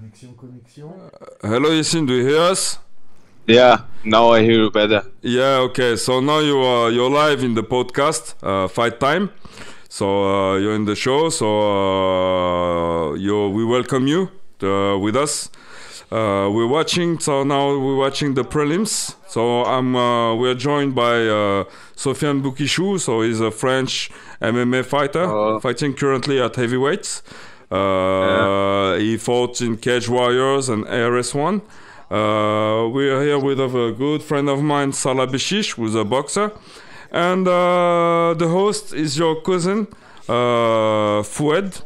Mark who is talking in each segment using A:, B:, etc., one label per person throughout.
A: Connexion.
B: Hello, Jessin, do you hear us?
C: Yeah, now I hear you better.
B: Yeah, okay. So now you're live in the podcast, Fight Time. So you're in the show. So we welcome you with us. We're watching. So now we're watching the prelims. So we're joined by Sofiane Boukichou. So he's a French MMA fighter, fighting currently at heavyweights. He fought in Cage Warriors and ARS1. We are here with a good friend of mine, Salah, who's a boxer. And the host is your cousin, Fouad.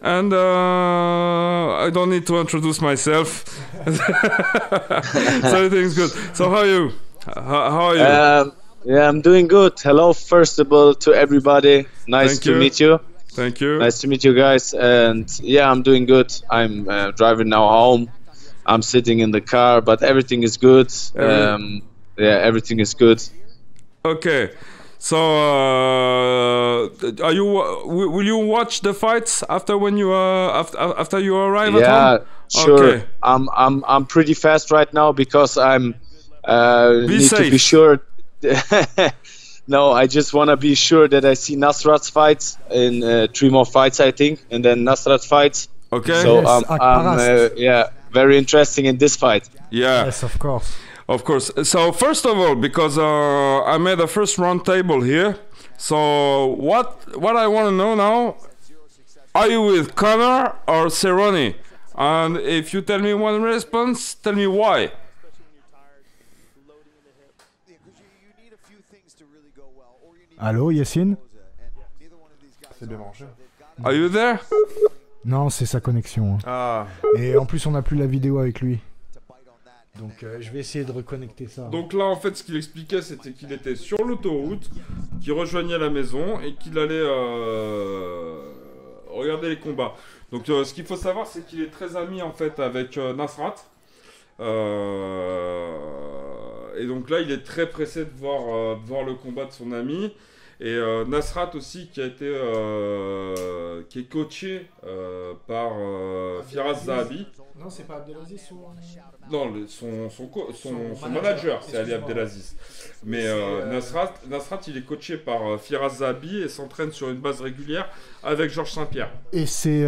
B: And I don't need to introduce myself. So everything's good. So how are you? How are you?
C: Yeah, I'm doing good. Hello, first of all, to everybody. Nice to meet you.
B: Thank you.
C: Nice to meet you guys. And yeah, I'm doing good. I'm driving now home. I'm sitting in the car, but everything is good. Yeah, everything is good.
B: Okay. So, will you watch the fights after after you arrive at home?
C: Yeah, sure.
B: Okay.
C: I'm pretty fast right now because I'm need
B: safe.
C: to be sure. No, I just want to be sure that I see Nasrat's fights in 3 more fights, I think, and then Nasrat fights.
B: Okay.
C: So
A: Yes,
C: yeah, very interesting in this fight.
B: Yeah.
A: Yes, of course.
B: Of course. So first of all, because I made a first round table here, so what I want to know now, are you with Conor or Cerrone? And if you tell me one response, tell me why.
A: Allô, Jessin?
D: C'est bien branché.
B: Are you there?
A: Non, c'est sa connexion.
B: Ah.
A: Et en plus, on n'a plus la vidéo avec lui. Donc, je vais essayer de reconnecter ça.
B: Donc là, en fait, ce qu'il expliquait, c'était qu'il était sur l'autoroute, qu'il rejoignait la maison et qu'il allait regarder les combats. Donc, ce qu'il faut savoir, c'est qu'il est très ami, en fait, avec Nasrat. Et donc là, il est très pressé de voir le combat de son ami. Et Nasrat aussi, qui est coaché par Firas Zahabi.
A: Non, c'est pas Abdelaziz ou...
B: Non, son manager, c'est Ali Abdelaziz. Mais Nasrat, il est coaché par Firas Zahabi et s'entraîne sur une base régulière avec Georges Saint-Pierre.
A: Et c'est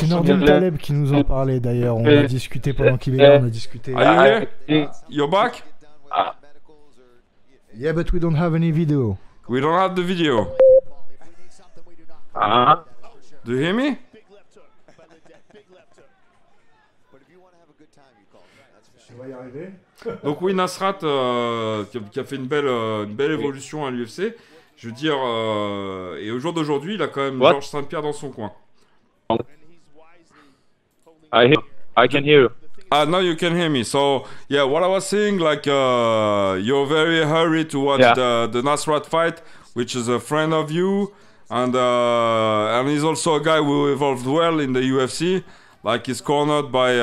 A: Nordin Taleb qui nous en parlait d'ailleurs. On a discuté pendant qu'il est là, on a discuté.
B: Are you here? You're back?
A: Yeah, but we don't have any video.
B: We don't have the video. Do you hear me?
A: On va y arriver.
B: Donc oui, Nasrat qui a fait une belle évolution à l'UFC. Je veux dire, et au jour d'aujourd'hui, il a quand même Georges Saint-Pierre dans son coin.
C: I can hear you.
B: Ah, now you can hear me. So, yeah, what I was saying, like, you're very hurried to watch the Nasrat fight, which is a friend of you, and he's also a guy who evolved well in the UFC. Like, he's cornered by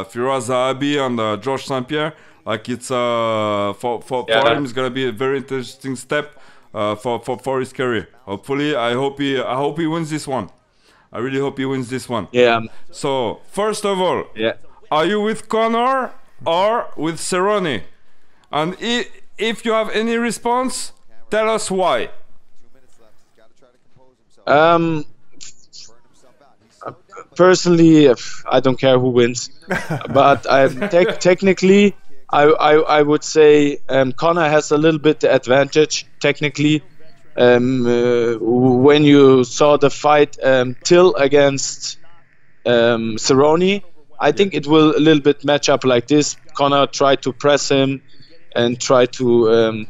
B: Firas Zahabi and Georges Saint-Pierre. Like, it's for him, it's gonna be a very interesting step for his career. Hopefully, I hope he wins this one. I really hope he wins this one.
C: Yeah.
B: So, first of all, are you with Conor or with Cerrone? And if you have any response, tell us why.
C: Personally, I don't care who wins, but technically, I would say Conor has a little bit the advantage technically. When you saw the fight Till against Cerrone, I think it will a little bit match up like this. Conor tried to press him and try to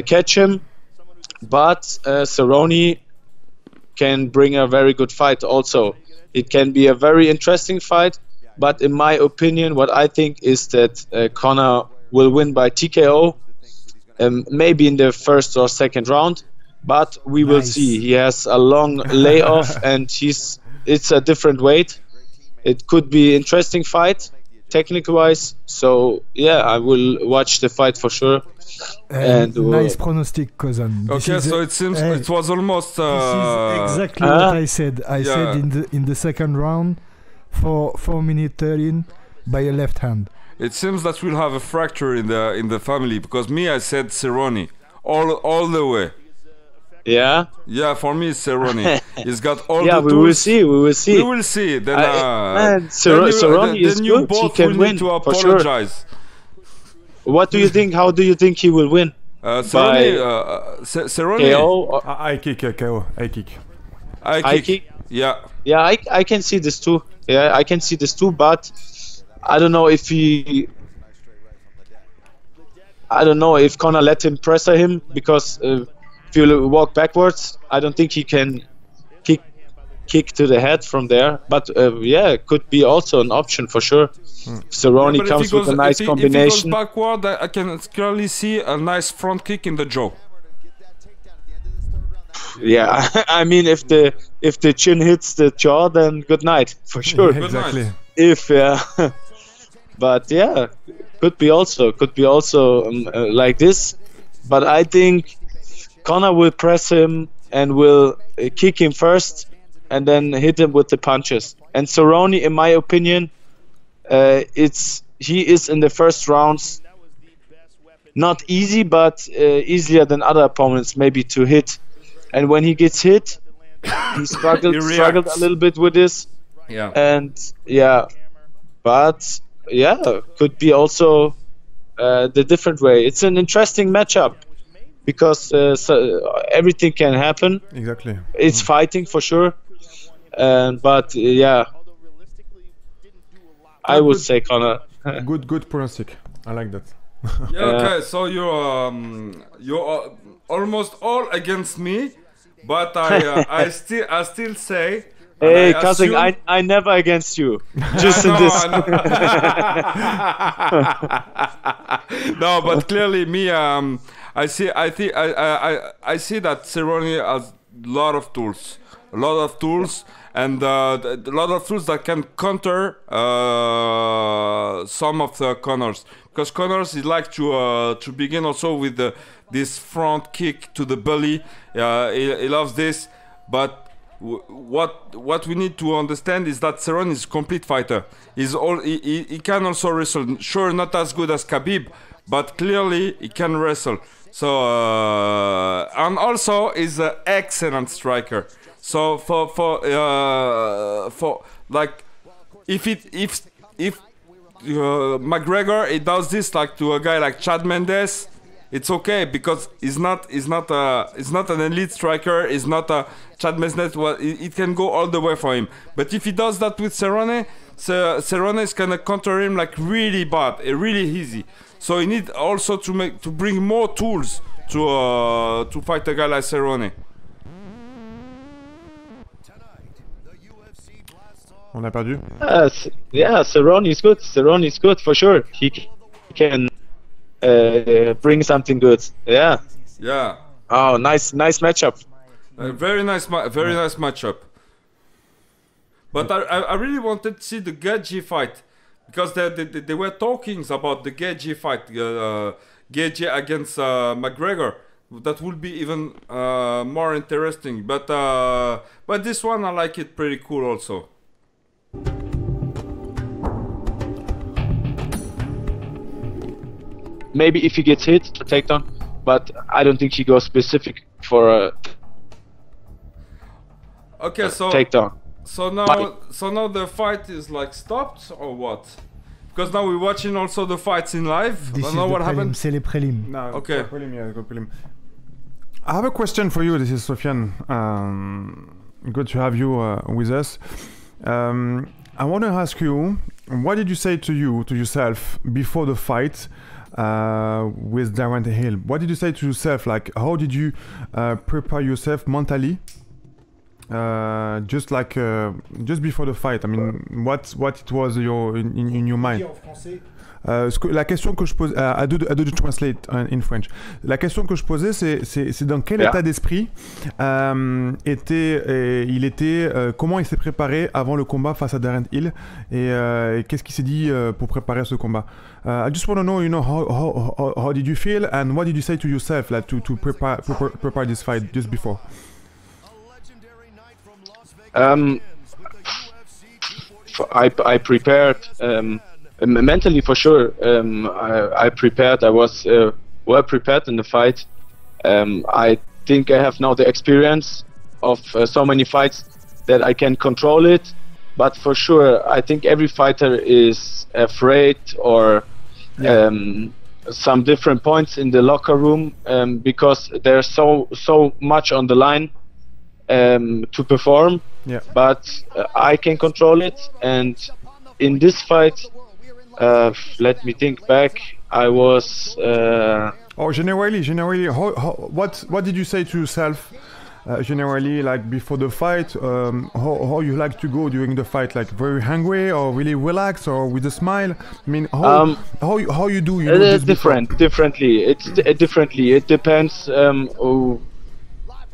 C: catch him, but Cerrone can bring a very good fight also. It can be a very interesting fight, but in my opinion, what I think is that Conor will win by TKO, maybe in the first or second round, but we will see. He has a long layoff and it's a different weight. It could be an interesting fight, technique-wise. So, yeah, I will watch the fight for sure.
A: And nice pronostic, cousin.
B: Okay, so it seems it was almost.
A: This is exactly what I said. I said in the second round, for 4 minutes 13 by a left hand.
B: It seems that we'll have a fracture in the family, because me, I said Cerrone all the way.
C: Yeah.
B: Yeah, for me it's Cerrone. He's got all the
C: Yeah,
B: tools.
C: we will see. We will see.
B: We will see. Then,
C: man, Cerrone is
B: then you
C: good. He
B: both
C: can
B: will
C: win
B: need to
C: for sure.
B: apologize.
C: What do you think? How do you think he will win?
B: Cerrone.
C: KO?
D: High kick, KO. High kick.
C: High kick?
B: Yeah.
C: Yeah, I can see this too. Yeah, I can see this too, but I don't know if he... I don't know if Conor let him pressure him, because if you walk backwards, I don't think he can kick to the head from there. But yeah, could be also an option for sure. Cerrone comes with a nice combination.
B: If he goes backward, I can clearly see a nice front kick in the jaw.
C: Yeah, I mean, if the chin hits the jaw, then good night for sure.
D: Yeah, exactly.
C: If but yeah, could be also like this. But I think Conor will press him and will kick him first, and then hit him with the punches. And Cerrone, in my opinion, he is in the first rounds not easy, but easier than other opponents maybe to hit. And when he gets hit, he struggled a little bit with this.
B: Yeah.
C: And yeah, but yeah, could be also the different way. It's an interesting matchup because everything can happen.
D: Exactly.
C: It's fighting for sure. But yeah, I would say Conor.
D: Good pronostic. I like that.
B: Yeah. Okay. So you're almost all against me, but I still say.
C: Hey, cousin, I never against you. Just in this.
B: No, but clearly me. I see that Cerrone has a lot of tools, and a lot of tools that can counter some of the Conors. Because Conors, he like to begin also with this front kick to the belly. He loves this, but what we need to understand is that Cerrone is a complete fighter. He can also wrestle. Sure, not as good as Khabib, but clearly he can wrestle. So and also is an excellent striker. So for like if McGregor, he does this like to a guy like Chad Mendes, it's okay because he's not an elite striker. He's not a Chad Mendes. Well, it can go all the way for him. But if he does that with Cerrone, Cerrone is gonna counter him like really bad, really easy. So he need also to bring more tools to fight a guy like Cerrone.
D: On a perdu.
C: Yeah, Cerrone is good. Cerrone is good for sure. He can bring something good. Yeah.
B: Yeah.
C: Oh, nice matchup.
B: Very nice matchup. But I really wanted to see the Gaethje fight because they were talking about the Gaethje fight, Gaethje against McGregor. That would be even more interesting. But this one I like it pretty cool also.
C: Maybe if he gets hit, a takedown, but I don't think he goes specific for a takedown.
B: So now the fight is like stopped or what? Because now we're watching also the fights in live. I don't know what happened.
A: C'est les prélims.
D: No,
B: okay.
D: Prelim. I have a question for you. This is Sofiane. Good to have you with us. I want to ask you, what did you say to yourself before the fight with Darren Hill? What did you say to yourself? Like, how did you prepare yourself mentally? Just before the fight. I mean, what it was in your mind? La question que je pose, I do translate in French. La question que je posais, c'est dans quel état d'esprit comment il s'est préparé avant le combat face à Darren Hill et qu'est-ce qu'il s'est dit pour préparer ce combat. I just want to know, how did you feel and what did you say to yourself, like to prepare this fight just before.
C: I prepared mentally for sure. I prepared. I was well prepared in the fight. I think I have now the experience of so many fights that I can control it. But for sure, I think every fighter is afraid or some different points in the locker room because there's so much on the line to perform.
D: Yeah.
C: But I can control it, and in this fight, let me think back. I was.
D: Generally, what did you say to yourself? Generally, like before the fight, how you like to go during the fight? Like very hungry, or really relaxed, or with a smile? I mean, how you do? You know,
C: differently. It's differently. It depends.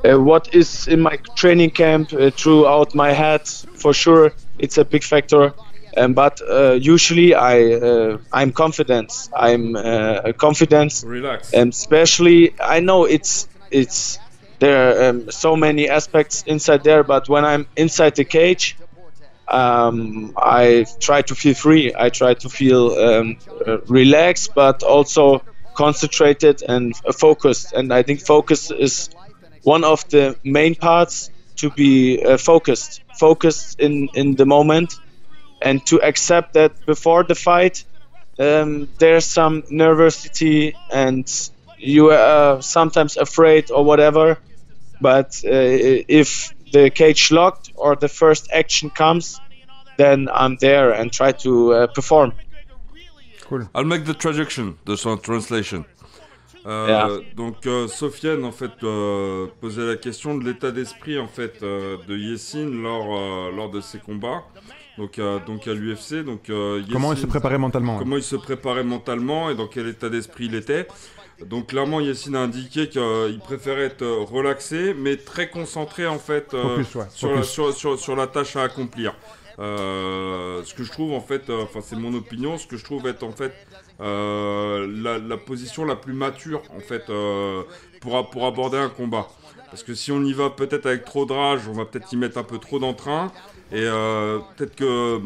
C: What is in my training camp throughout my head? For sure, it's a big factor. But usually I'm confident. I'm confident.
B: Relax.
C: And especially, I know it's there are so many aspects inside there. But when I'm inside the cage, I try to feel free. I try to feel relaxed, but also concentrated and focused. And I think focus is one of the main parts to be focused in the moment. And to accept that before the fight, there's some nervousity and you are sometimes afraid or whatever. But if the cage locked or the first action comes, then I'm there and try to perform.
B: Cool. I'll make the traduction, the translation. Donc Sofiane en fait posait la question de l'état d'esprit en fait de Jessin lors de ses combats. Donc à l'UFC,
D: comment il se préparait mentalement.
B: Comment il se préparait mentalement et dans quel état d'esprit il était. Donc clairement Jessin a indiqué qu'il préférait être relaxé mais très concentré en fait sur la tâche à accomplir. Ce que je trouve en fait, c'est mon opinion, ce que je trouve être en fait la position la plus mature en fait pour aborder un combat. Parce que si on y va peut-être avec trop de rage, on va peut-être y mettre un peu trop d'entrain et peut-être que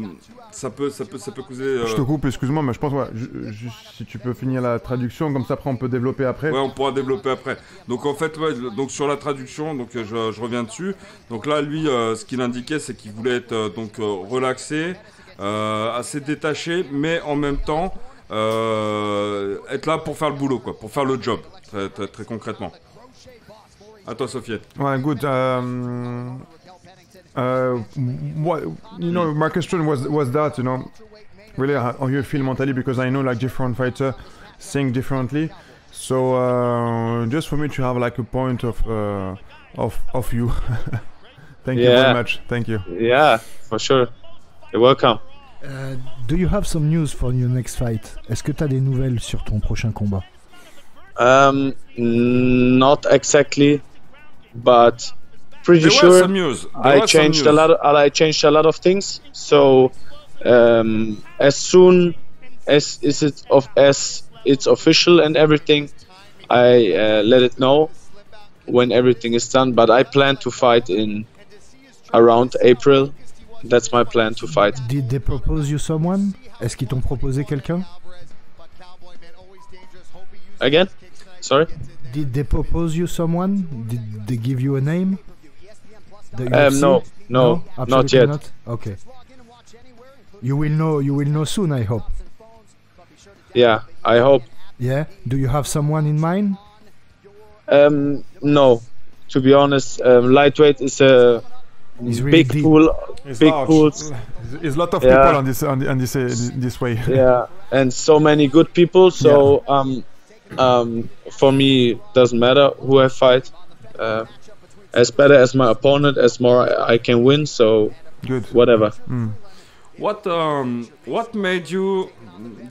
B: ça peut causer.
D: Je te coupe, excuse-moi, mais je pense juste si tu peux finir la traduction, comme ça après on peut développer après.
B: Ouais, on pourra développer après. Donc en fait, donc sur la traduction, donc je reviens dessus. Donc là, lui, ce qu'il indiquait, c'est qu'il voulait être relaxé, assez détaché, mais en même temps être là pour faire le boulot, quoi, pour faire le job, très concrètement. À toi, Sofiane.
D: Ouais, good. What my question was that, really how you feel mentally, because I know like different fighters think differently. So just for me to have like a point of you. Thank you very much. Thank you.
C: Yeah, for sure. You're welcome.
A: Do you have some news for your next fight? Est-ce que tu as des nouvelles sur ton prochain combat?
C: Not exactly, but pretty sure.
B: Some news.
C: I changed a lot of things. So as soon as it's official and everything, I let it know when everything is done. But I plan to fight in around April. That's my plan to fight.
A: Did they propose you someone? Est-ce qu'ils t'ont proposé quelqu'un?
C: Again? Sorry?
A: Did they propose you someone? Did they give you a name?
C: No, not yet.
A: Not? Okay. You will know soon, I hope.
C: Yeah, I hope.
A: Yeah. Do you have someone in mind?
C: No. To be honest, lightweight is a
A: really
C: big pool. Big pools.
D: There's a lot of people on this way.
C: Yeah, and so many good people. So for me, doesn't matter who I fight. As better as my opponent, as more I can win. So
D: good.
C: Whatever.
B: What made you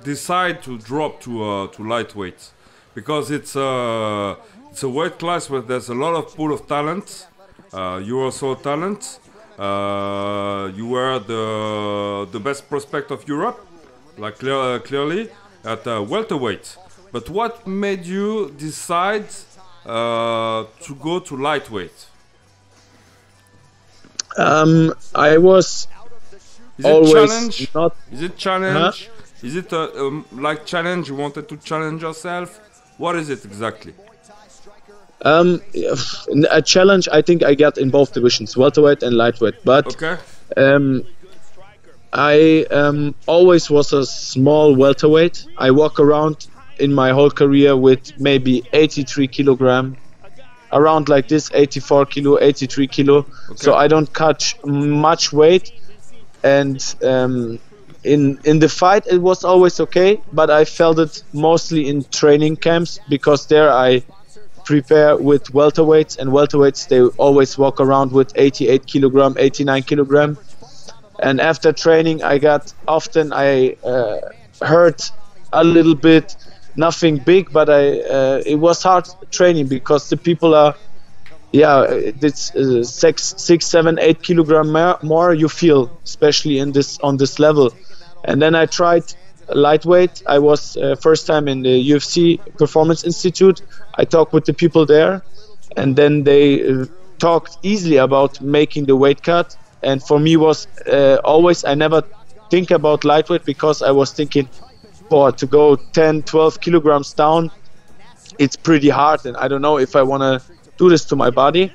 B: decide to drop to lightweight? Because it's a weight class where there's a lot of pool of talent. You also a talent. You were the best prospect of Europe, like clearly at welterweight. But what made you decide to go to lightweight?
C: I was
B: Is it
C: always
B: challenge?
C: not.
B: Is it challenge? Is it like challenge? You wanted to challenge yourself? What is it exactly?
C: A challenge I think I got in both divisions, welterweight and lightweight. But
B: Okay.
C: I always was a small welterweight. I walk around in my whole career with maybe 83 kilogram, around like this, 84 kilo, 83 kilo.
B: Okay.
C: So I don't catch much weight. And in the fight it was always okay, but I felt it mostly in training camps, because there I prepare with welterweights, and welterweights they always walk around with 88 kilogram, 89 kilogram. And after training I hurt a little bit, nothing big, but it was hard training, because the people are, it's 6, 7, 8 kilogram more you feel, especially on this level. And then I tried lightweight. I was first time in the UFC Performance Institute. I talked with the people there, and then they talked easily about making the weight cut. And for me was always, I never think about lightweight, because I was thinking, to go 10, 12 kilograms down, it's pretty hard, and I don't know if I want to do this to my body.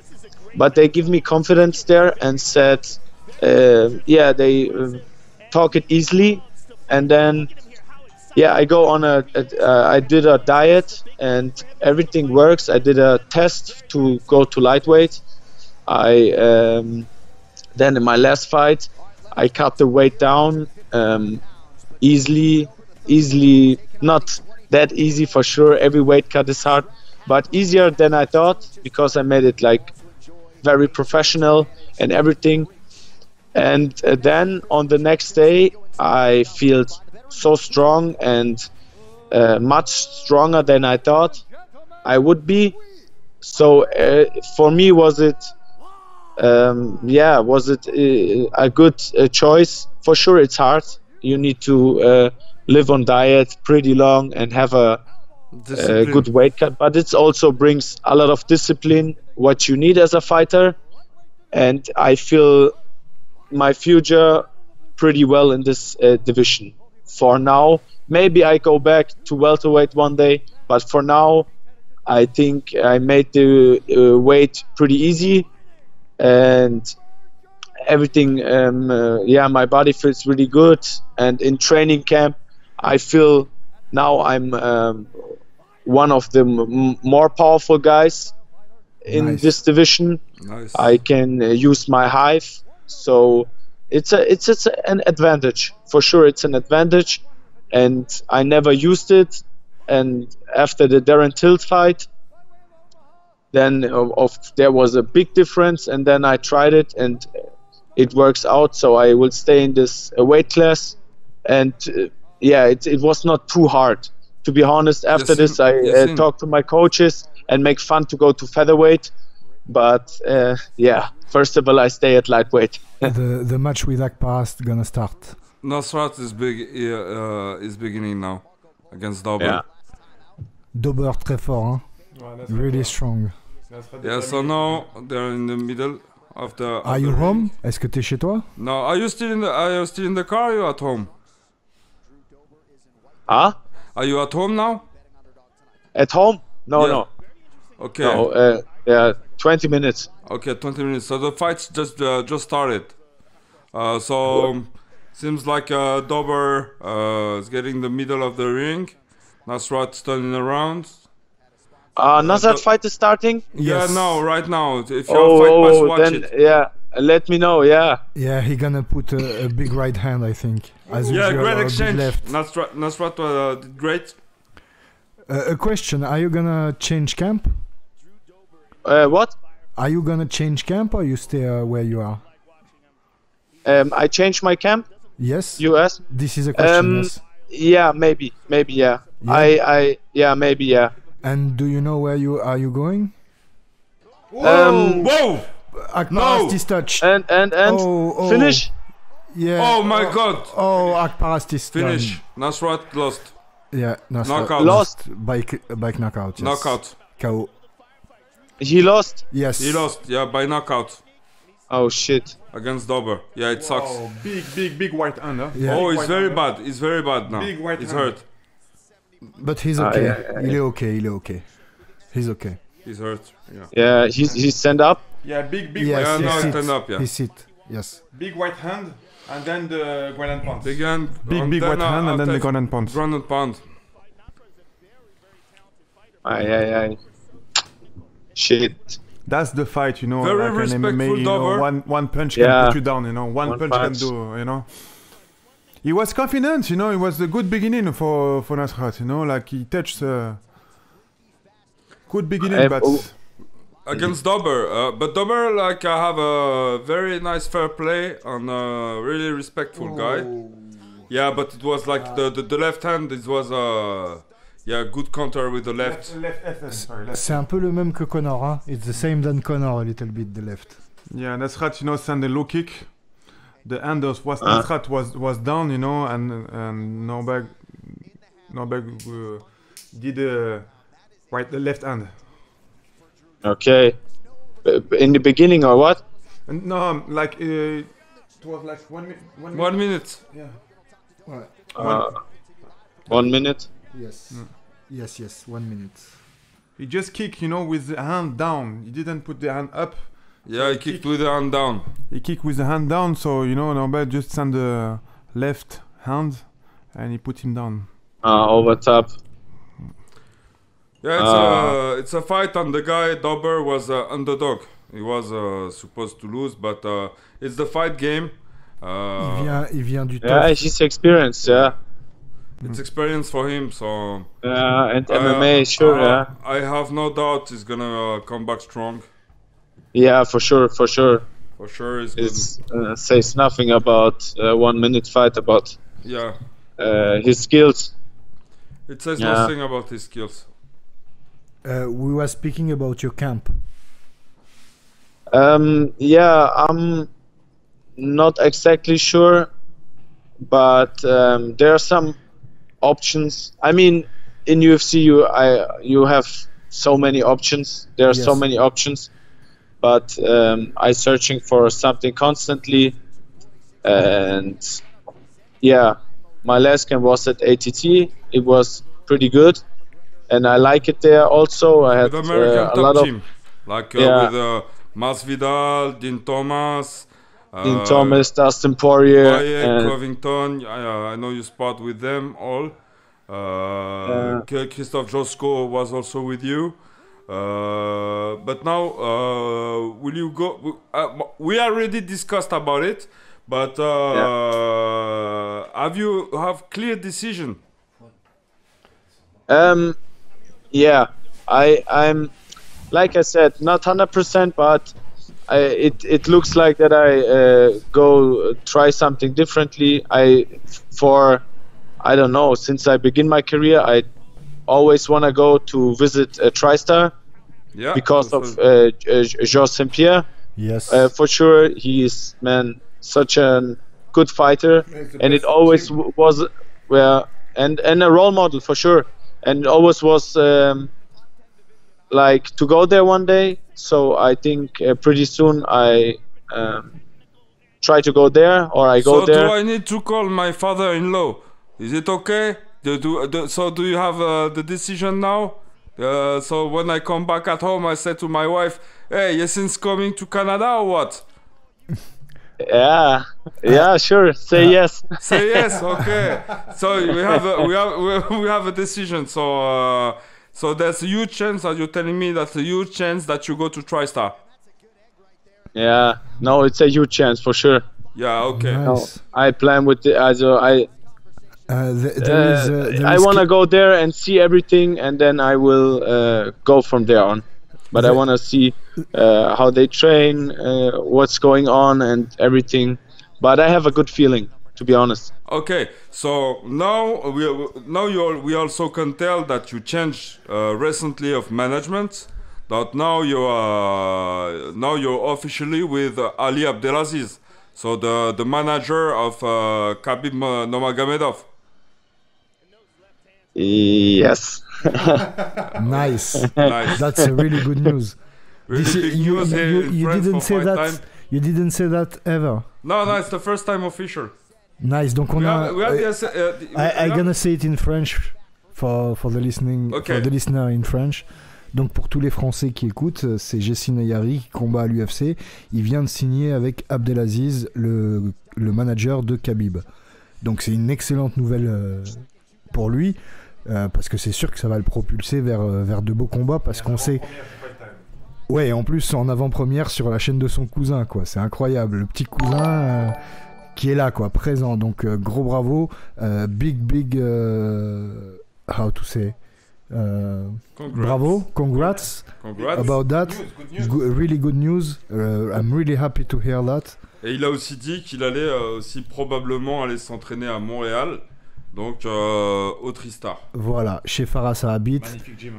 C: But they give me confidence there and said, they talk it easily. And then, I go on I did a diet and everything works. I did a test to go to lightweight. Then in my last fight, I cut the weight down easily, not that easy for sure. Every weight cut is hard, but easier than I thought, because I made it like very professional and everything. And then on the next day, I feel so strong and much stronger than I thought I would be. So for me, was it a good choice? For sure, it's hard. You need to live on diet pretty long and have a good weight cut, but it also brings a lot of discipline, what you need as a fighter. And I feel my future pretty well in this division for now. Maybe I go back to welterweight one day, but for now I think I made the weight pretty easy, and everything my body feels really good. And in training camp I feel now I'm one of the more powerful guys in this division. Nice. I can use my height, so it's an advantage for sure. It's an advantage, and I never used it. And after the Darren Till fight, then there was a big difference, and then I tried it and it works out. So I will stay in this weight class, and it was not too hard, to be honest. After this I talked to my coaches and make fun to go to featherweight, but first of all I stay at lightweight.
A: The match with Akparast gonna start.
B: Nasrat is beginning now against Dober.
C: Yeah.
A: Dober très fort, hein? Really strong.
B: Yeah, so now they're in the middle of the.
A: Are you home? Est-ce que t'es chez toi?
B: No, are you still in the car? Or are you at home?
C: Huh?
B: Are you at home now?
C: At home? No.
B: Okay.
C: No, 20 minutes.
B: Okay, 20 minutes. So the fight just started. Seems like Dober is getting the middle of the ring. Nasrat's turning around.
C: Nasrat fight is starting?
B: Yes. Yeah, no, right now. If you have fight pass, watch
C: then,
B: it.
C: Yeah, let me know, yeah.
A: Yeah, he gonna put a big right hand, I think. As
B: usual, great exchange.
A: Left.
B: Nasrat did great.
A: A question, are you gonna change camp?
C: What?
A: Are you gonna change camp, or you stay where you are?
C: I changed my camp?
A: Yes.
C: US?
A: This is a question, yes.
C: Yeah, maybe, yeah. Maybe, yeah.
A: And do you know where you going?
B: Whoa!
A: Akparast is touched.
C: And finish?
A: Yeah.
B: Oh my God!
A: Oh, Akparast is
B: finish. Nasrat lost.
A: Yeah,
B: knockout.
C: Lost
A: by knockout. Yes.
B: Knockout.
A: KO.
C: He lost?
A: Yes.
B: He lost. Yeah, by knockout.
C: Oh shit.
B: against Dober. Yeah, it sucks.
D: Wow, big white hand, huh?
A: Yeah.
B: Oh,
D: Big
B: it's
D: white
B: very
D: hand,
B: bad. It's very bad now.
D: Big white
B: It's
D: hand.
B: hurt.
A: But he's okay.
C: yeah.
A: Il est okay. Il est okay. He's okay.
B: He's hurt. Yeah.
C: Yeah, he's stand up.
D: Yeah, big
A: Yes,
B: Yeah,
A: he
B: no,
A: sit.
B: stand up, yeah.
A: He sit. Yes.
D: big white hand, and then the ground and pound.
B: Big hand.
D: Big white hand, and then the ground and pound.
B: Ground and pound.
C: Aye. Shit.
D: That's the fight, you know.
B: Very
D: like an
B: respectful
D: MMA, you know,
B: Dober.
D: one punch can
C: Yeah.
D: put you down, you know. One punch
C: punch.
D: can do, you know. He was confident, you know. It was a good beginning for Nasrat, you know. Like he touched good beginning, but
B: Against Dober. But Dober, like, I have a very nice fair play and a really respectful guy. Yeah, but it was like the left hand, it was yeah, good counter with the left.
A: C'est un peu le même que Connor, hein? It's the same than Connor a little bit, the left.
D: Yeah, Nasrat, you know, sent a low kick. The hand was Nasrat was down, you know, and Norberg did the left hand.
C: Okay. In the beginning or what?
D: And no, like it was like 1 minute.
B: 1 minute.
D: Yeah.
C: 1 minute.
A: Yes. Yes. 1 minute.
D: He just kicked, you know, with the hand down. He didn't put the hand up.
B: Yeah, he kicked with the hand down.
D: He kicked with the hand down, so you know, Norbert just sent the left hand, and he put him down.
C: Over top.
B: Yeah, it's a fight, and the guy Dober was underdog. He was supposed to lose, but it's the fight game.
A: Il vient du top.
C: Yeah, he's experienced. Yeah.
B: It's experience for him, so
C: And MMA, sure. Yeah.
B: I have no doubt he's gonna come back strong.
C: Yeah, for sure.
B: For sure, he's good.
C: It says nothing about 1 minute fight about
B: Yeah,
C: his skills.
B: it says
C: Yeah.
B: nothing about his skills.
A: We were speaking about your camp.
C: Yeah, I'm not exactly sure, but there are some options. I mean, in UFC, you have so many options. There are so
A: Yes.
C: many options, but I searching for something constantly, and yeah, my last camp was at ATT. It was pretty good, and I like it there. Also, I had
B: With American
C: a
B: top
C: lot of
B: team, like
C: Yeah.
B: with Masvidal, Dean Thomas,
C: Dean Thomas, Dustin Poirier, and
B: Covington. I know you spot with them all. Christoph Josko was also with you. But now, will you go? We already discussed about it, but have you have clear decision?
C: Yeah, I'm like I said, not 100%, but it looks like that I go try something differently. I don't know, since I begin my career, I always want to go to visit TriStar
B: Yeah,
C: because of Georges St-Pierre.
A: Yes.
C: For sure, he is such a good fighter, and it always was and a role model for sure, and it always was like to go there one day. So I think pretty soon I try to go there, or I go
B: so
C: there.
B: do I need to call my father-in-law? Is it okay? So do you have the decision now? So when I come back at home, I say to my wife, "Hey, Jessin's coming to Canada or what?"
C: Yeah, sure. Say yes.
B: Say yes, okay. So we have a decision. So there's a huge chance that you're telling me that's a huge chance that you go to TriStar.
C: Yeah, no, it's a huge chance for sure.
B: Yeah, okay.
A: Nice.
C: I plan with the I want to go there and see everything, and then I will go from there on. But I want to see how they train, what's going on, and everything. But I have a good feeling, to be honest.
B: Okay, so now we also can tell that you changed recently of management. That now you're officially with Ali Abdelaziz, so the manager of Khabib Nurmagomedov.
C: Yes.
A: Nice.
B: Nice.
A: That's a really good news.
B: Really big news here in France
A: didn't
B: for
A: say
B: fight
A: that.
B: time.
A: You didn't say that ever.
B: No, it's the first time official.
A: Nice. Donc on a. I'm gonna say it in French for the listening, for the listener in French. Donc pour tous les Français qui écoutent, c'est Jessin Ayari qui combat à l'UFC. Il vient de signer avec Abdelaziz, le manager de Khabib. Donc c'est une excellente nouvelle pour lui, parce que c'est sûr que ça va le propulser vers de beaux combats, parce qu'on sait... Ouais, en plus en avant-première sur la chaîne de son cousin, quoi. C'est incroyable, le petit cousin qui est là, quoi, présent. Donc gros bravo, big how to say, bravo, congrats about that. Really good news. I'm really happy to hear that.
B: Et il a aussi dit qu'il allait aussi probablement aller s'entraîner à Montréal, donc au Tristar.
A: Voilà, chez Farah Sahabit.
D: Magnifique gym.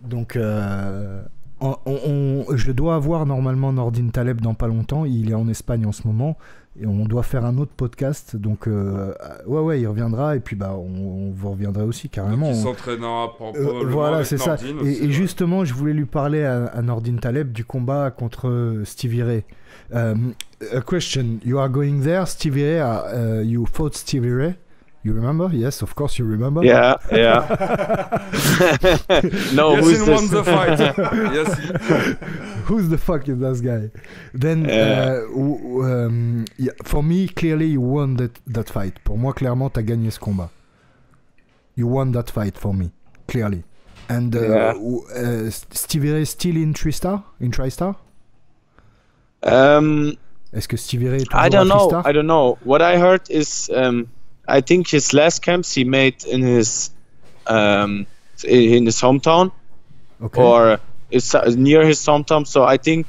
A: Donc je dois avoir normalement Nordine Taleb dans pas longtemps. Il est en Espagne en ce moment et on doit faire un autre podcast. Donc ouais, il reviendra et puis on vous reviendra aussi carrément.
B: Donc il s'entraînera probablement
A: voilà,
B: avec
A: c'est ça.
B: Nordine aussi,
A: et justement, je voulais lui parler à Nordine Taleb du combat contre Stevie Ray. A question: you are going there, Stevie Ray? You fought Stevie Ray? You remember? Yes, of course you remember.
C: Yeah. No,
B: yes,
C: who's
B: won the fight. Yes.
A: Who's the fuck is that guy? Then, for me, clearly you won that fight. Pour moi, clairement, t'as gagné ce combat. You won that fight for me, clearly. And Stevie Ray still in TriStar? Est-ce que Stevie Ray est toujours
C: I don't
A: à
C: know.
A: TriStar?
C: I don't know. What I heard is, I think his last camps he made in his hometown,
A: Okay.
C: or it's near his hometown. So I think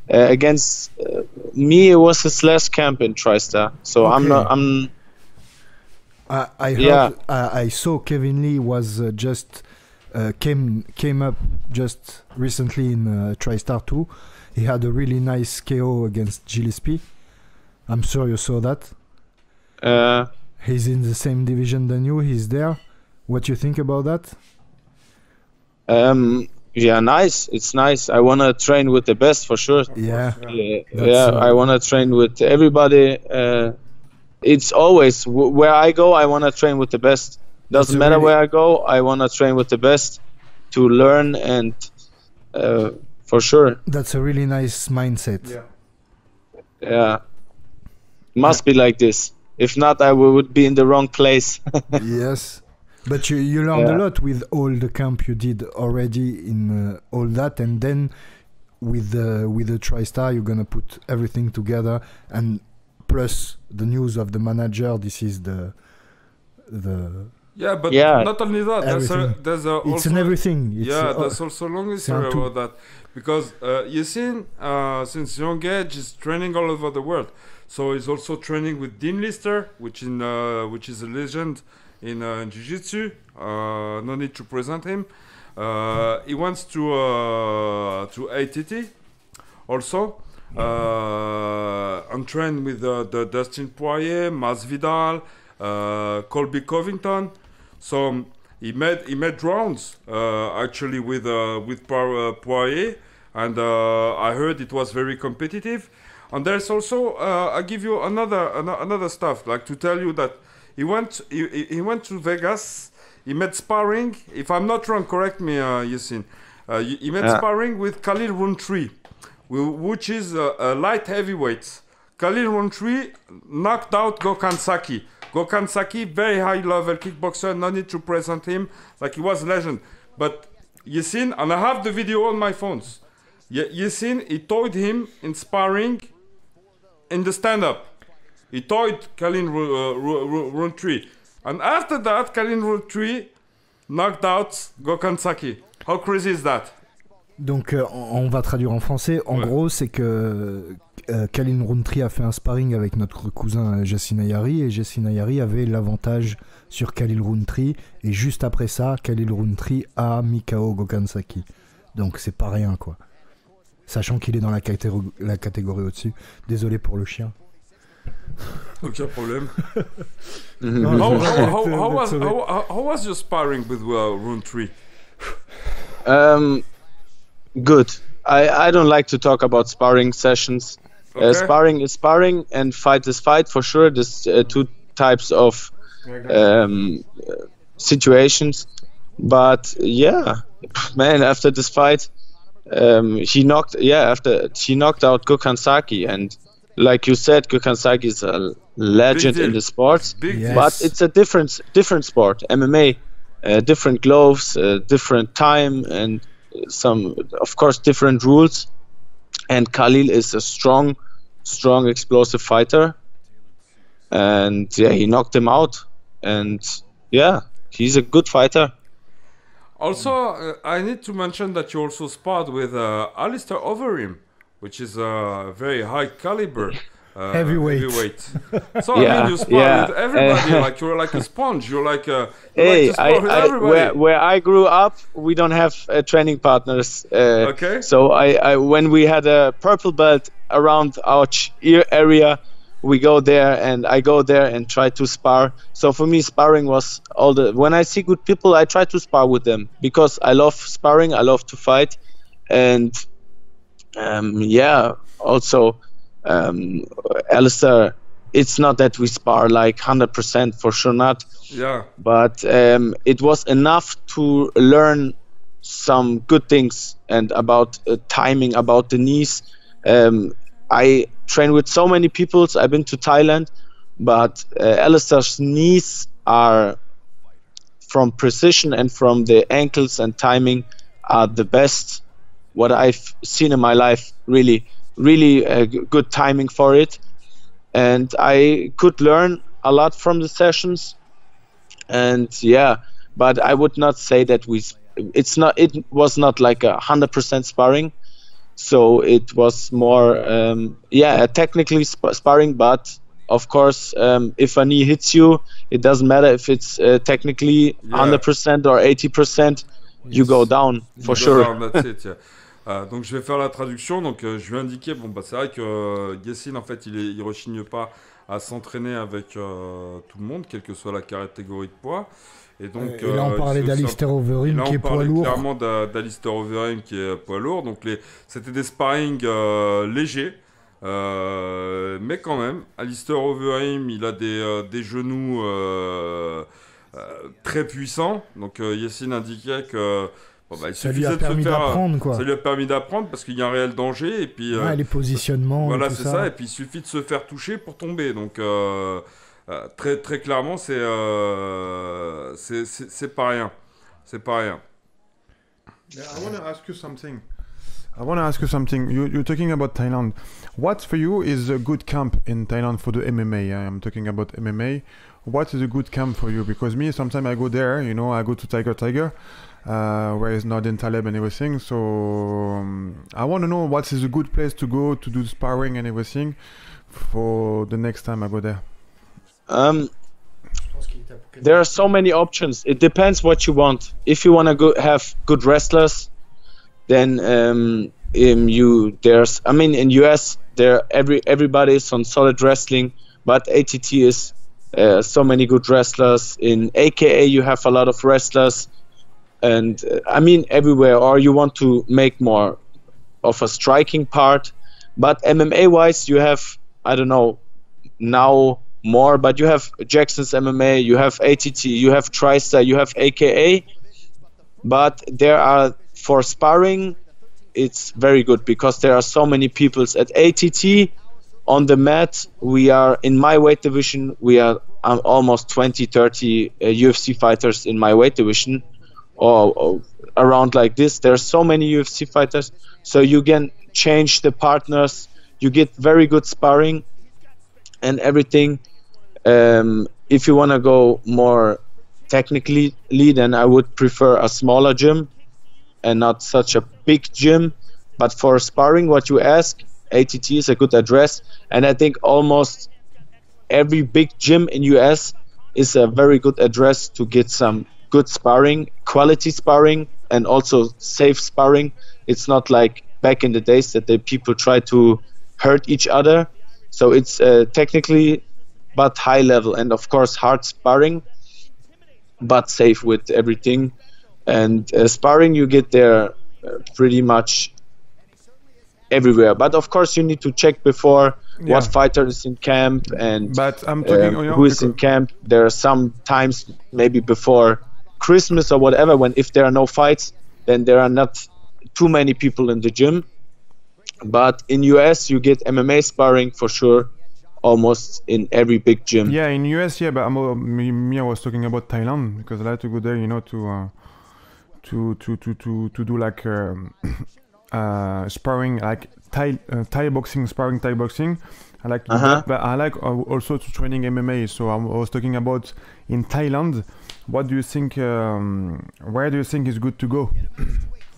C: against me it was his last camp in TriStar. So
A: Okay. I heard,
C: Yeah.
A: I saw Kevin Lee was just came up just recently in TriStar 2. He had a really nice KO against Gillespie. I'm sure you saw that. He's in the same division than you. He's there. What do you think about that?
C: Yeah, nice. It's nice. I wanna train with the best for sure.
A: Yeah.
C: I wanna train with everybody. It's always where I go. I wanna train with the best. Doesn't matter where I go. I wanna train with the best to learn and for sure.
A: That's a really nice mindset.
C: Yeah. Must be like this. If not, I would be in the wrong place.
A: Yes. But you learned a lot with all the camp you did already in all that, and then with the TriStar, you're gonna put everything together, and plus the news of the manager. This is the
B: Yeah, but not only that. There's
A: it's
B: also
A: an everything. It's,
B: there's also a long history about that, because Jessin, since young age, is training all over the world. So he's also training with Dean Lister, which is a legend in Jiu-Jitsu. No need to present him. He wants to ATT also. And train with the Dustin Poirier, Masvidal, Colby Covington. So he made rounds actually with Poirier, and I heard it was very competitive. And there's also I give you another stuff, like to tell you that he went to Vegas. He made sparring. If I'm not wrong, correct me, Jessin. He made sparring with Khalil Rountree, which is a light heavyweight. Khalil Rountree knocked out Gokhan Saki. Gokhan Saki, very high level kickboxer. No need to present him, like he was a legend. But Jessin, and I have the video on my phones. Jessin, he toyed him in sparring. In the stand-up, he toyed Khalil Rountree, and after that, Khalil Rountree knocked out Gokhan Saki. How crazy is that?
A: Donc, on va traduire en français. En gros, c'est que Khalil Rountree a fait un sparring avec notre cousin Jessin Ayari, et Jessin Ayari avait l'avantage sur Khalil Rountree, et juste après ça, Khalil Rountree a mis KO Gokhan Saki. Donc, c'est pas rien, quoi. Sachant qu'il est dans la catégorie au-dessus. Désolé pour le chien.
B: Aucun problème.
A: No,
B: how was your sparring with Rountree?
C: Good. I don't like to talk about sparring sessions. Sparring is sparring and fight is fight for sure. There's two types of situations. But yeah, man, after this fight, he knocked out Gökhan Saki, and like you said, Gökhan Saki is a legend in the sport. But it's a different sport. MMA, different gloves, different time, and some, of course, different rules. And Khalil is a strong, explosive fighter, and yeah, he knocked him out, and yeah, he's a good fighter.
B: Also, I need to mention that you also sparred with Alistair Overeem, which is a very high caliber heavyweight. So I mean, you spar with everybody, like you're like a sponge. You're like with everybody.
C: Where I grew up, we don't have training partners. So I when we had a purple belt around our ear area, we go there, and I go there and try to spar. So for me, sparring was when I see good people, I try to spar with them because I love sparring. I love to fight, and also Alistair, it's not that we spar like 100%, for sure not.
B: Yeah.
C: But it was enough to learn some good things and about timing, about the knees. I train with so many people. I've been to Thailand, but Alistair's knees are, from precision and from the ankles and timing, are the best what I've seen in my life. Really good timing for it, and I could learn a lot from the sessions. And yeah, but I would not say that it was not like 100% sparring. So it was more, technically sparring, but of course, if a knee hits you, it doesn't matter if it's technically 100% or 80%, you go down, for sure.
B: Down, that's it, yeah. Donc je vais faire la traduction. Donc je lui ai indiqué, c'est vrai que Jessin, en fait, il rechigne pas à s'entraîner avec tout le monde, quelle que soit la catégorie de poids. Et donc,
A: là, on parlait d'Alistair Overeem qui est poids lourd.
B: Clairement d'Alistair Overeem qui est poids lourd. Donc c'était des sparring légers, mais quand même, Alistair Overeem, il a des genoux très puissants. Donc Jessin indiquait que
A: ça lui a permis d'apprendre, quoi.
B: Ça lui a permis d'apprendre parce qu'il y a un réel danger. Et puis,
A: les positionnements.
B: Voilà,
A: tout
B: c'est ça. Et puis il suffit de se faire toucher pour tomber. Donc très très clairement, c'est pas rien. C'est pas rien.
D: Yeah, I want to ask you something. You're talking about Thailand. What for you is a good camp in Thailand for the MMA? I'm talking about MMA. What is a good camp for you? Because me, sometimes I go there. I go to Tiger. Where is Nordin Taleb and everything. So I want to know what is a good place to go to do sparring and everything for the next time I go there.
C: There are so many options. It depends what you want. If you want to have good wrestlers, then in US everybody is on solid wrestling, but ATT is so many good wrestlers. In AKA you have a lot of wrestlers. And everywhere, or you want to make more of a striking part. But MMA wise, you have, I don't know, now more, but you have Jackson's MMA, you have ATT, you have TriStar, you have AKA. But there are, for sparring, it's very good because there are so many people. At ATT, on the mat, we are, in my weight division, we are almost 20-30 UFC fighters in my weight division. Or around like this. There are so many UFC fighters, so you can change the partners. You get very good sparring and everything. If you want to go more technically, then I would prefer a smaller gym and not such a big gym. But for sparring, what you ask, ATT is a good address, and I think almost every big gym in US is a very good address to get some good sparring, quality sparring, and also safe sparring. It's not like back in the days that the people try to hurt each other. So it's technically but high level, and of course hard sparring, but safe with everything. And sparring, you get there pretty much everywhere. But of course, you need to check before what fighter is in camp and
D: but I'm talking,
C: who is in camp. There are some times maybe before Christmas or whatever, when if there are no fights, then there are not too many people in the gym. But in US, you get MMA sparring for sure, almost in every big gym.
D: Yeah, in US, yeah, but me, I was talking about Thailand because I like to go there, you know, to do like sparring, like Thai boxing, sparring Thai boxing. I like to do that, but I like also to training MMA. So I was talking about in Thailand. What do you think? Where do you think is good to go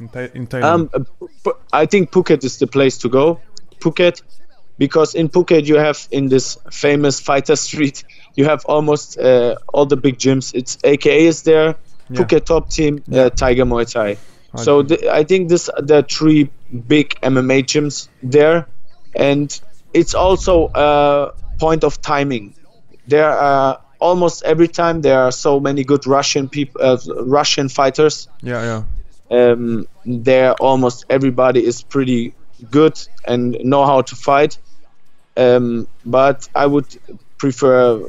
D: in Thailand?
C: I think Phuket is the place to go. Phuket, because in Phuket you have in this famous fighter street, you have almost all the big gyms. It's AKA is there, Phuket Top Team, Tiger Muay Thai. So I think the three big MMA gyms there, and it's also a point of timing. There are almost every time there are so many good Russian people, Russian fighters. There almost everybody is pretty good and know how to fight. But I would prefer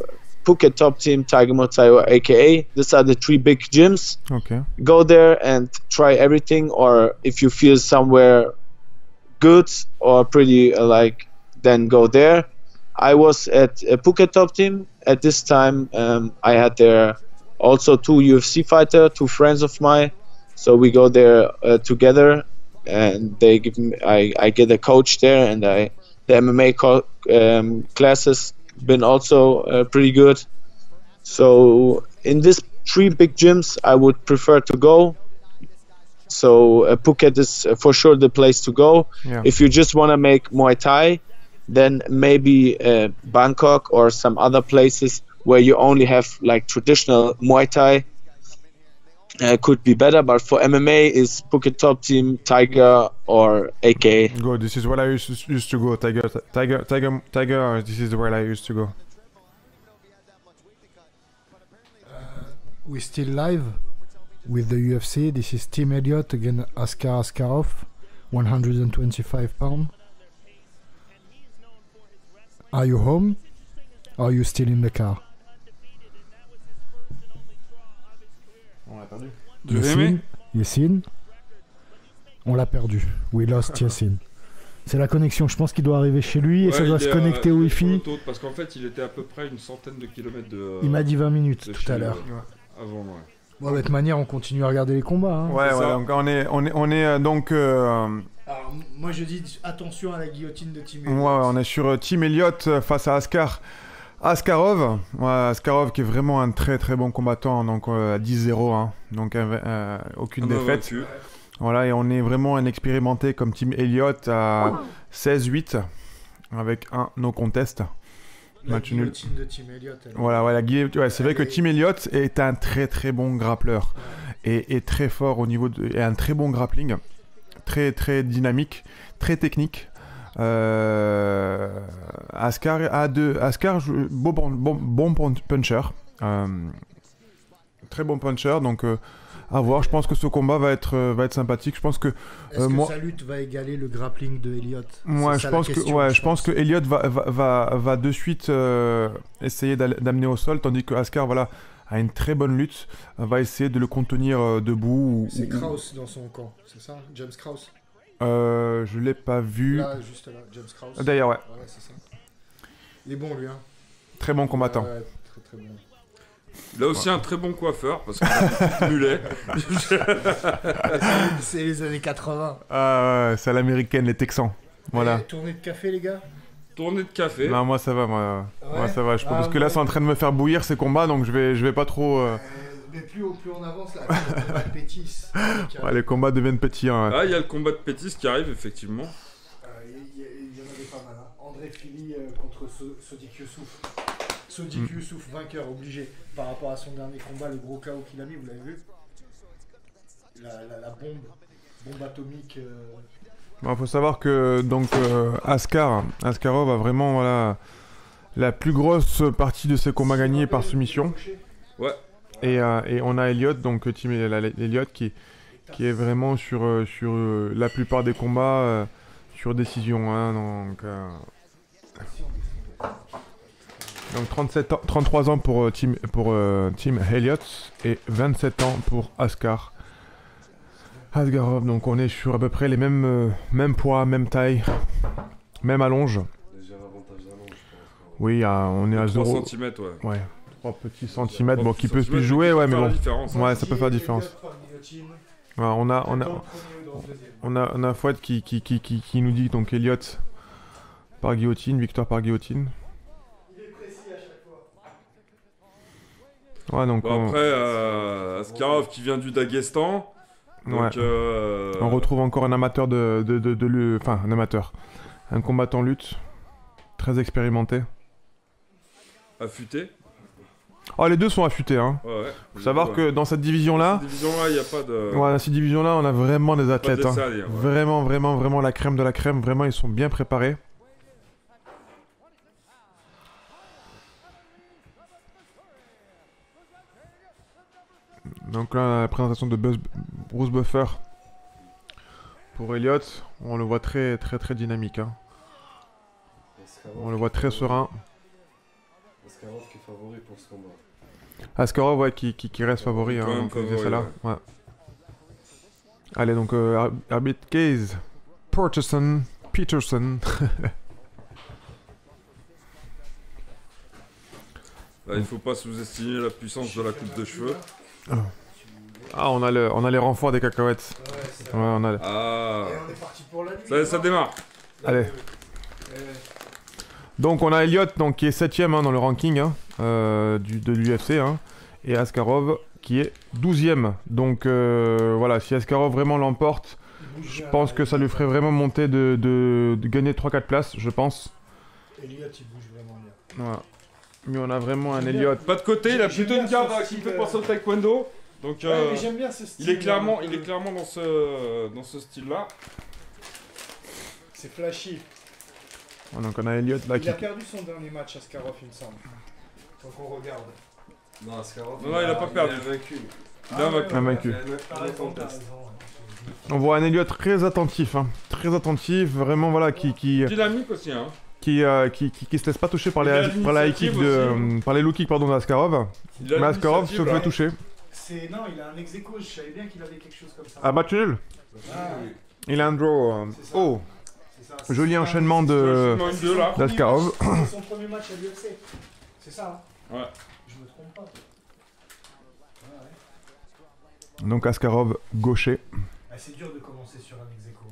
C: Phuket Top Team, Tiger Muay Thai, or AKA. These are the three big gyms.
D: Okay.
C: Go there and try everything. Or if you feel somewhere good or pretty then go there. I was at Phuket Top Team at this time. I had there also two UFC fighters, two friends of mine. So we go there together, and they give me. I get a coach there, and the MMA classes been also pretty good. So in these three big gyms, I would prefer to go. So Phuket is for sure the place to go. If you just want to make Muay Thai, then maybe Bangkok or some other places where you only have like traditional Muay Thai could be better. But for MMA is Phuket Top Team, Tiger or AK.
D: Good. This is where I used to go. Tiger. This is where I used to go.
A: We're still live with the UFC. This is Tim Elliott against Askar Askarov, 125 pounds. Are you home? Or are you still in the car?
D: On l'a perdu.
A: Jessin, on l'a perdu. We lost Jessin. C'est la connexion. Je pense qu'il doit arriver chez lui et ça doit se connecter au Wi-Fi.
B: Parce qu'en fait, il était à peu près une centaine de kilomètres de.
A: Il m'a dit 20 minutes tout à l'heure.
B: Avant,
A: Bon, de toute manière, on continue à regarder les combats. Hein.
D: Donc on est donc.
A: Alors, moi je dis attention à la guillotine de Tim Elliott.
D: On est sur Tim Elliott face à Askarov. Askarov qui est vraiment un très très bon combattant, donc à 10-0, hein, donc aucune défaite. Voilà, et on est vraiment un expérimenté comme Tim Elliott à 16-8 avec un no contest.
A: La guillotine de Tim Elliott.
D: C'est vrai que Tim Elliott est un très très bon grappleur et très fort au niveau et un très bon grappling, très très dynamique, très technique. Askar bon puncher, très bon puncher, donc à voir. Je pense que ce combat va être sympathique. Je pense que
A: est-ce que sa lutte va égaler le grappling de Elliott?
D: Je pense que Elliott va de suite essayer d'amener au sol, tandis que Askar a une très bonne lutte, va essayer de le contenir debout.
A: C'est Krause dans son camp, c'est ça? James Krause?
D: Je l'ai pas vu.
A: Là, juste là, James Krause.
D: D'ailleurs,
A: ouais, c'est ça. Il est bon, lui, hein.
D: Très bon combattant.
A: Très très bon.
B: Il a aussi un très bon coiffeur, parce qu'il a un mulet.
A: C'est les années 80.
D: Ah ouais, c'est à l'américaine, les Texans. Voilà.
A: Tournée de café, les gars?
B: Tournée de café.
D: Non, moi ça va, moi ça va. Parce que là, c'est en train de me faire bouillir ces combats, donc je vais pas trop.
A: Mais plus on avance, là, les combats de pétis.
D: Les combats deviennent petits. Hein.
B: Ah, il y a le combat de pétis qui arrive, effectivement.
A: Il y en avait pas mal. Hein. André Fili contre Sodik Youssouf. Sodik Youssouf, vainqueur, obligé. Par rapport à son dernier combat, le gros KO qu'il a mis, vous l'avez vu? La bombe atomique.
D: Il faut savoir que donc Askarov a vraiment la plus grosse partie de ses combats gagnés par soumission.
B: Ouais.
D: Et on a Elliott, donc Tim Elliott qui est vraiment sur la plupart des combats sur décision. Hein, donc 33 ans pour Team Elliott et 27 ans pour Askarov. Donc on est sur à peu près les mêmes poids, même taille, même allonge.
B: Léger avantage d'allonge, je pense.
D: Oui, on est à 0.
B: 3 cm, ouais.
D: Ouais, 3 petits centimètres, bon, qui peuvent plus jouer, ouais, mais bon. Ouais, ça peut faire la différence. Ouais, on a Fouad qui nous dit donc Elliott par guillotine, victoire par guillotine. Ouais, donc
B: bon, après, Askarov qui vient du Daghestan. Donc,
D: ouais. On retrouve encore un amateur enfin, un amateur. Un combattant lutte. Très expérimenté.
B: Affûté.
D: Oh, les deux sont affûtés, hein.
B: Ouais.
D: Faut savoir que dans cette division-là...
B: il n'y a pas de...
D: Ouais, dans cette division-là, on a vraiment des athlètes.
B: Pas
D: hein.
B: ouais.
D: Vraiment la crème de la crème. Vraiment, ils sont bien préparés. Donc là, la présentation de Bruce Buffer pour Elliott, on le voit très dynamique. Hein. On le voit très serein.
B: Askarov qui est favori pour ce combat.
D: Askarov, ouais, qui reste favori. Hein, donc,
B: favori,
D: Salah. Ouais. Allez, donc arbitre case. Peterson.
B: Là, il faut pas sous-estimer la puissance de la coupe de cheveux.
D: Ah, on a les renforts des cacahuètes. Ouais, on a.
B: Ah.
E: Et on est parti pour la nuit.
B: Ça démarre.
D: Allez. Donc on a Elliott donc, qui est 7ème hein, dans le ranking hein, de l'UFC hein, et Askarov qui est 12ème. Donc voilà, si Askarov vraiment l'emporte, je pense que ça lui ferait vraiment monter de gagner 3-4 places, je pense.
E: Elliott il bouge vraiment bien.
D: Voilà. Mais on a vraiment un Elliott.
B: Pas de côté, il a plutôt une garde qui fait penser au taekwondo. Donc
E: ouais, mais j'aime bien ce style.
B: Il est clairement dans ce style-là.
E: C'est flashy.
D: Donc on a Elliott là
E: Il a perdu son dernier match Askarov il me semble. Donc on regarde.
B: Non, Askarov. Non, il a pas perdu.
E: Il a vaincu.
B: Il a vaincu.
E: T'as raison.
D: On voit un Elliott très attentif, hein. Très attentif, vraiment voilà qui
B: dynamique aussi hein.
D: Qui se laisse pas toucher par les low kicks pardon d'Askarov. Mais Askarov se fait toucher.
E: Non, il a un ex-aequo, je savais bien qu'il avait quelque chose comme ça.
D: Ah match nul. Il a un draw. Oh. Joli enchaînement d'Askarov.
E: C'est son premier match à l'UFC. C'est ça hein.
B: Ouais.
E: Je me trompe pas. Ouais.
D: Donc Askarov gaucher.
E: Ah, c'est dur de commencer sur un ex-aequo.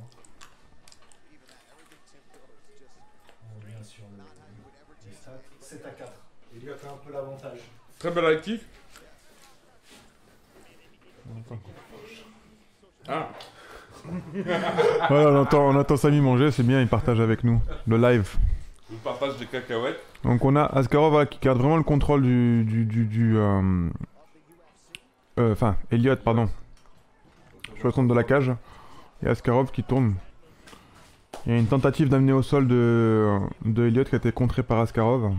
E: On revient sur les stats. 7 à 4. Elliott a un peu l'avantage.
B: Très bel actif. Ah.
D: Voilà, on entend Samy manger, c'est bien, il partage avec nous le live.
B: Le partage des cacahuètes.
D: Donc on a Askarov voilà, qui garde vraiment le contrôle enfin, Elliott, pardon. Sur le centre de la cage. Et Askarov qui tourne. Il y a une tentative d'amener au sol de Elliott qui a été contrée par Askarov.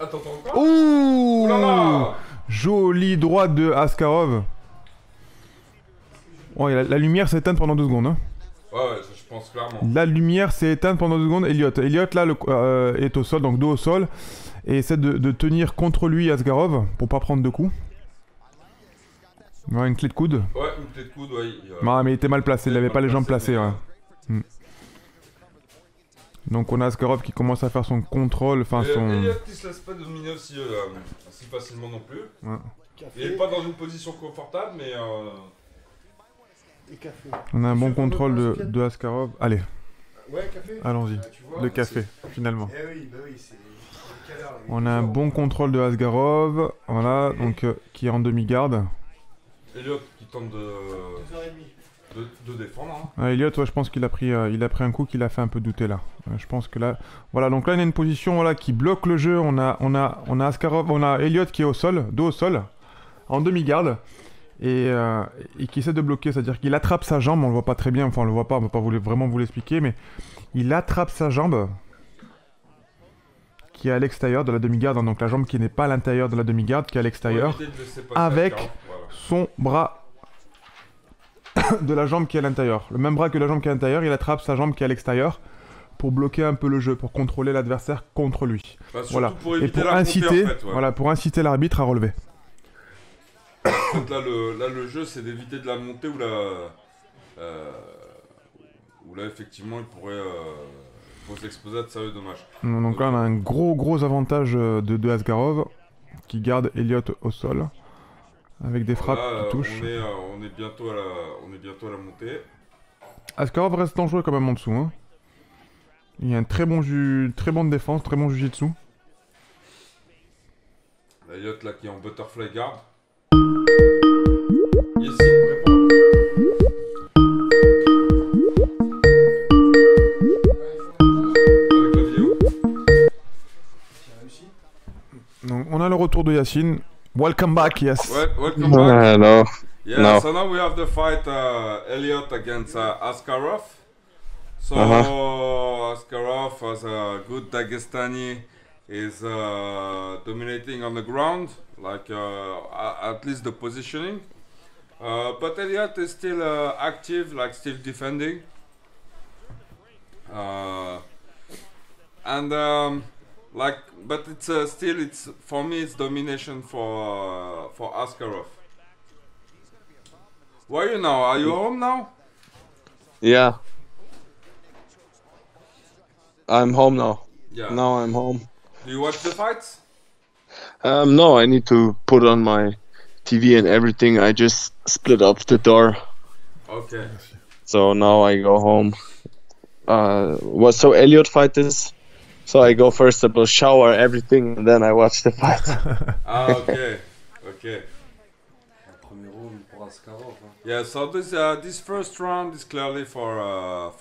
B: Attends encore.
D: Ouh,
B: là
D: joli droit de Askarov. Oh, la lumière s'est éteinte pendant 2 secondes. Hein.
B: Ouais, je pense clairement.
D: La lumière s'est éteinte pendant 2 secondes. Elliott là est au sol, donc dos au sol. Et essaie de tenir contre lui Askarov pour pas prendre de coups. Ouais, une clé de coude.
B: Ouais, une clé de coude, ouais.
D: Non, mais il était mal placé, il avait pas les jambes placées. Ouais. Donc on a Askarov qui commence à faire son contrôle, enfin son...
B: Elliott qui se laisse pas dominer aussi facilement non plus.
D: Ouais.
B: Il est pas dans une position confortable, mais...
E: Et café.
D: On a un bon contrôle de Askarov. Allez,
E: ouais, café.
D: Allons-y,
E: vois,
D: le café, finalement.
E: Eh oui, bah oui, c'est...
D: On a un bon contrôle de Askarov, voilà, donc qui est en demi-garde.
B: Elliott qui tente de défendre. Hein.
D: Elliott, ouais, je pense qu'il a pris un coup qui l'a fait un peu douter là. Je pense que là, voilà, donc là il y a une position voilà qui bloque le jeu. On a Askarov, on a Elliott qui est au sol, dos au sol, en demi-garde et qui essaie de bloquer, c'est-à-dire qu'il attrape sa jambe. On le voit pas très bien, enfin on le voit pas, on va pas vraiment vous l'expliquer, mais il attrape sa jambe qui est à l'extérieur de la demi-garde, hein, donc la jambe qui n'est pas à l'intérieur de la demi-garde, qui est à l'extérieur, avec son bras de la jambe qui est à l'intérieur. Le même bras que la jambe qui est à l'intérieur, il attrape sa jambe qui est à l'extérieur pour bloquer un peu le jeu, pour contrôler l'adversaire contre lui. Voilà. Et pour inciter, voilà, pour inciter l'arbitre à relever.
B: En fait, là, le jeu, c'est d'éviter de la monter où là, effectivement, il pourrait s'exposer à de sérieux dommages.
D: Donc là, on a un gros avantage de Askarov qui garde Elliott au sol avec des frappes qui touchent.
B: On est bientôt à la montée.
D: Askarov reste dangereux quand même en dessous. Hein. Il y a un très bonne défense, très bon jiu-jitsu.
B: Elliott là qui est en butterfly guard.
D: Donc, on a le retour de Yacine. Welcome back, yes.
B: Welcome back.
C: Hello.
B: Yeah,
C: no.
B: So now we have the fight Elliott against Askarov. So Askarov, as a good Dagestani, is dominating on the ground, like at least the positioning. But Elliott is still active, like still defending. But it's still, for me, it's domination for Askarov. Where are you now? Are you home now?
C: Yeah. I'm home now.
B: Yeah.
C: Now I'm home.
B: Do you watch the fights?
C: No, I need to put on my TV and everything. I just split up the door.
B: Okay.
C: So now I go home. So Elliott fight is. So I go first, I will shower everything, and then I watch the fight.
B: Okay. Yeah, so this first round is clearly for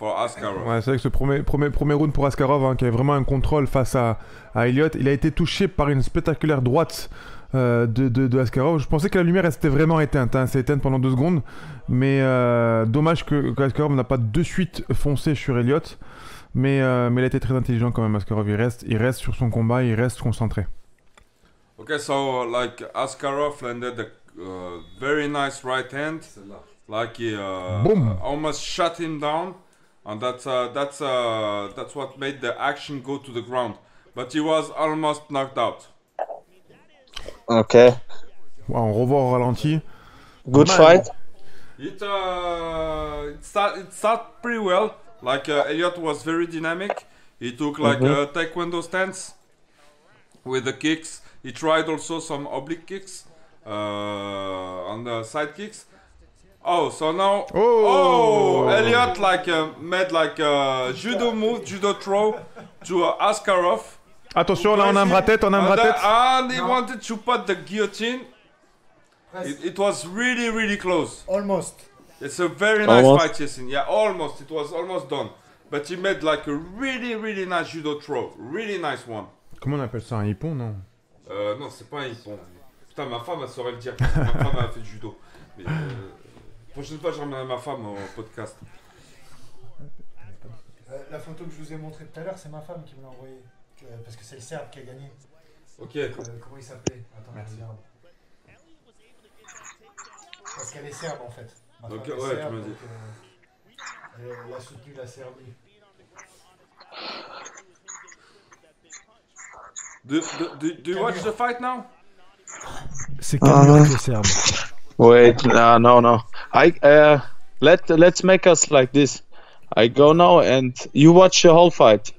B: Askarov.
D: Ouais, c'est vrai que ce premier round pour Askarov, hein, qui avait vraiment un contrôle face à Elliott, il a été touché par une spectaculaire droite de Askarov. Je pensais que la lumière restait vraiment éteinte, hein, c'est éteinte pendant 2 secondes, mais dommage que Askarov n'a pas de suite foncé sur Elliott. Mais il a été très intelligent quand même, Askarov. Il reste sur son combat, il reste concentré.
B: Okay, so like Askarov landed a very nice right hand, like he almost shut him down, and that's what made the action go to the ground. But he was almost knocked out.
C: Okay.
D: Wow, on revoit au ralenti.
C: Good fight.
B: It started pretty well. Like Elliott was very dynamic. He took like a taekwondo stance with the kicks. He tried also some oblique kicks on the side kicks. Oh, so now Elliott like made like a judo move, judo throw to Askarov.
D: Attention, là on a un bras tête,
B: and he wanted to put the guillotine. It was really close.
A: Almost.
B: It's a very nice fight, Jessin. Yeah, almost. It was almost done. But he made like a really nice judo throw. Really nice one.
D: Comment on appelle ça, un hippon, non?
B: Non, c'est pas un hippon. Putain, ma femme, elle saurait le dire. Ma femme, elle a fait du judo. Mais prochaine fois, je ramènerai ma femme au podcast.
E: La photo que je vous ai montrée tout à l'heure, c'est ma femme qui me l'a envoyée. Parce que c'est le Serbe qui a gagné.
B: Ok.
E: Comment il s'appelait? Attends, je regarde. Parce qu'elle est serbe en fait.
B: Ok, ouais, serbe, tu m'as dit.
E: Elle a soutenu la Serbie.
B: Do you watch the fight now?
A: C'est Camille qui est serbe.
C: Wait, no. Let's make us like this. I go now and you watch the whole fight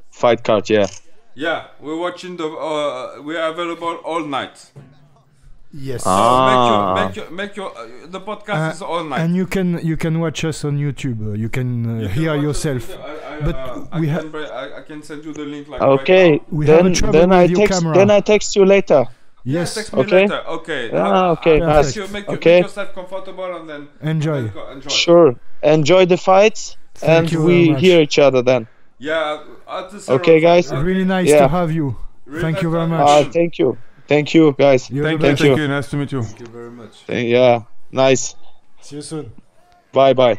C: card, yeah.
B: Yeah, we're watching we're available all night.
A: Yes.
B: Make your the podcast is all night.
A: And you can watch us on YouTube. You can hear yourself.
B: I can send you the link. Like
C: okay.
B: Right
C: Then I text you later.
A: Yes.
B: Text me later. Okay.
C: Okay. Nice.
B: Make yourself comfortable and then
A: enjoy.
C: Sure. Enjoy the fights.
A: Thank
C: and we hear each other then.
B: Yeah.
C: Okay, guys.
A: Really nice to have you.
B: Really
A: thank
B: nice
A: you very much.
C: Thank you, guys.
D: Thank you. Nice to meet you.
B: Thank you very much.
C: Yeah. Nice.
E: See you soon.
C: Bye.
B: Bye.